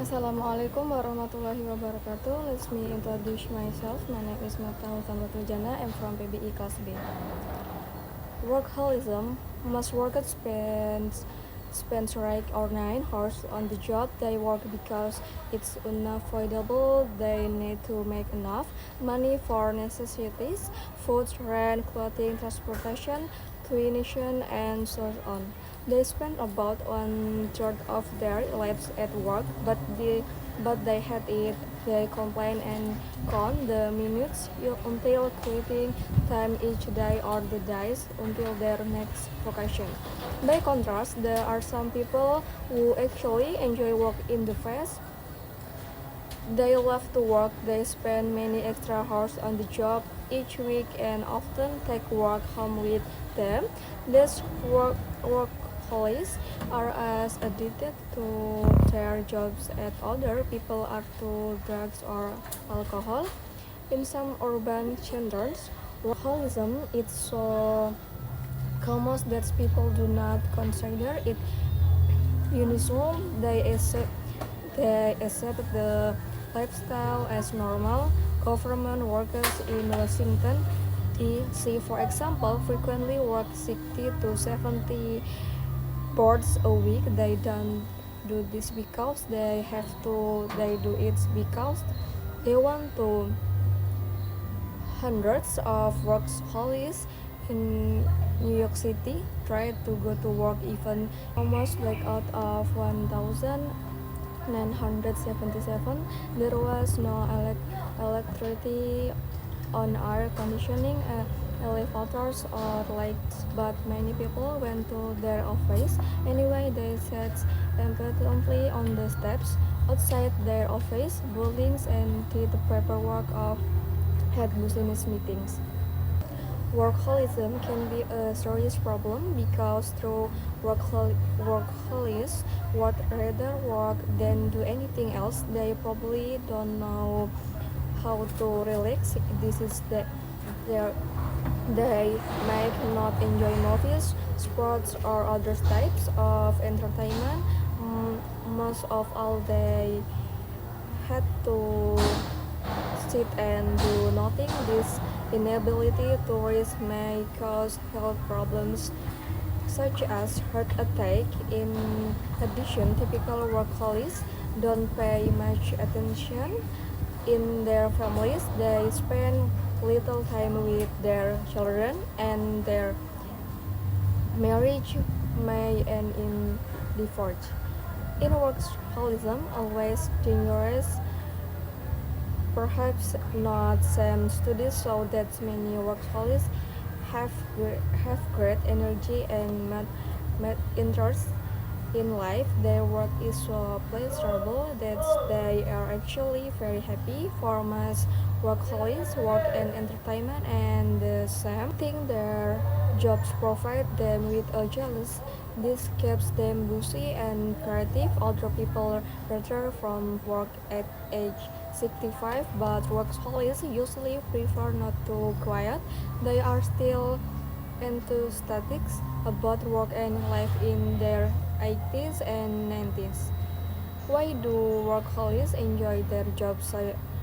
Assalamualaikum warahmatullahi wabarakatuh. Let me introduce myself. My name is Mata Husambatujana. I'm from PBI Class B. Workaholism. Most workers spend like or 9 hours on the job. They work because it's unavoidable. They need to make enough money for necessities, food, rent, clothing, transportation, tuition, and so on. They spend about 1/3 of their lives at work, but they hate it. They complain and count the minutes until quitting time each day or the days until their next vacation. By contrast, there are some people who actually enjoy work in the face. They love to work. They spend many extra hours on the job each week and often take work home with them. These workaholics are as addicted to their jobs as other people are to drugs or alcohol. In some urban centers, workaholism is so common that people do not consider it unusual. They accept the lifestyle as normal. Government workers in Washington, D.C., for example, frequently work 60 to 70 hours a week. They don't do this because they have to. They do it because they want to. Hundreds of workaholics in New York City try to go to work even almost like out of 1977. There was no electricity on air conditioning, elevators or lights, but many people went to their office anyway. They sat impatiently on the steps outside their office buildings and did the paperwork of had business meetings. Workaholism can be a serious problem because through workaholics would rather work than do anything else. They probably don't know how to relax. This is their they might not enjoy movies, sports, or other types of entertainment. Most of all, they had to sit and do nothing. This inability to rest may cause health problems such as heart attack. In addition, typical workaholics don't pay much attention in their families. They spend little time with their children, and their marriage may end in divorce. In workaholism, always dangerous. Perhaps not. Some studies show that many workaholics have great energy and interest in life. Their work is so pleasurable that they are actually very happy. For most workaholics, work and entertainment and the same thing. Their jobs provide them with a jealous. This keeps them busy and creative. Other people retire from work at age 65, but workaholics usually prefer not to quiet. They are still enthusiastic about work and life in their 80s and 90s. Why do workaholics enjoy their jobs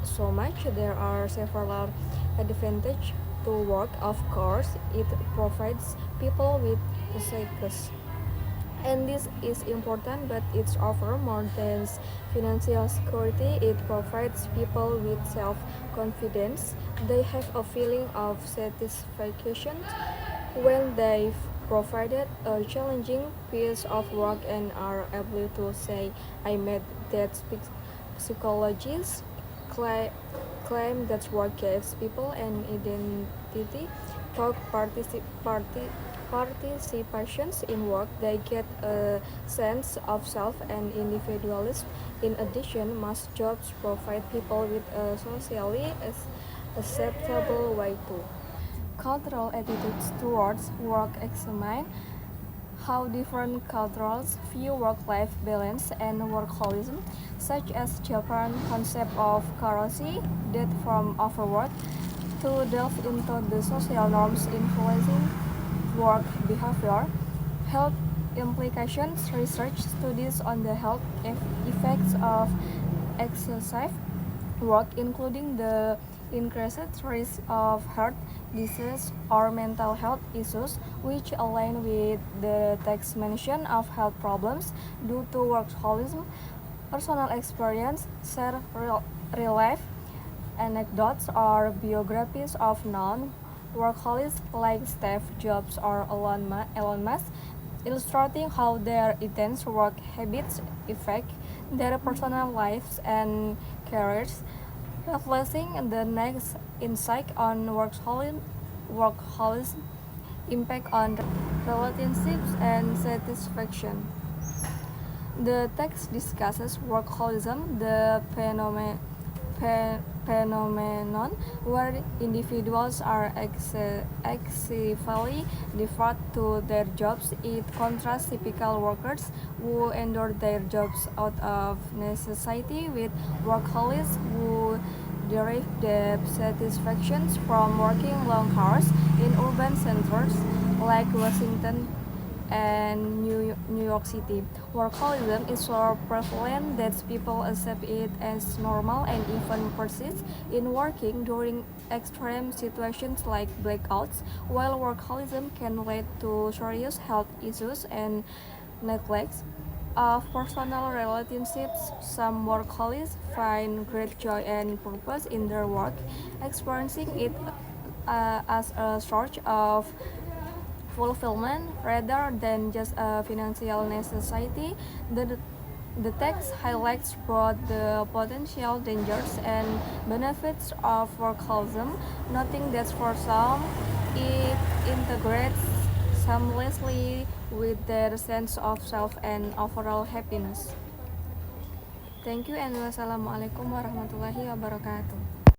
so much? There are several advantages to work. Of course, it provides people with purpose, and this is important, but it's offer more than financial security. It provides people with self-confidence. They have a feeling of satisfaction when they've provided a challenging piece of work and are able to say, I made that. Psychologists claim that work gives people an identity. Through participations in work, they get a sense of self and individualism. In addition, most jobs provide people with a socially acceptable way to. Cultural attitudes towards work examine how different cultures view work-life balance and workaholism, such as Japan's concept of karoshi, death from overwork, to delve into the social norms influencing work behavior. Health implications. Research studies on the health effects of excessive work, including the increased risk of heart disease or mental health issues, which align with the text mention of health problems due to workaholism. Personal experience share real life anecdotes or biographies of known workaholics like Steve Jobs or Elon Musk, illustrating how their intense work habits affect their personal lives and careers, reflecting the next insight on workaholism impact on relationships and satisfaction. The text discusses workaholism, the phenomenon where individuals are excessively devoted to their jobs. It contrasts typical workers who endure their jobs out of necessity with workaholics who derive their satisfactions from working long hours in urban centers like Washington and New York City. Workaholism is so prevalent that people accept it as normal and even persist in working during extreme situations like blackouts. While workaholism can lead to serious health issues and neglect of personal relationships, some workaholics find great joy and purpose in their work, experiencing it as a source of fulfillment rather than just a financial necessity. The text highlights both the potential dangers and benefits of workaholism, noting that for some it integrates seamlessly with their sense of self and overall happiness. Thank you and wassalamualaikum warahmatullahi wabarakatuh.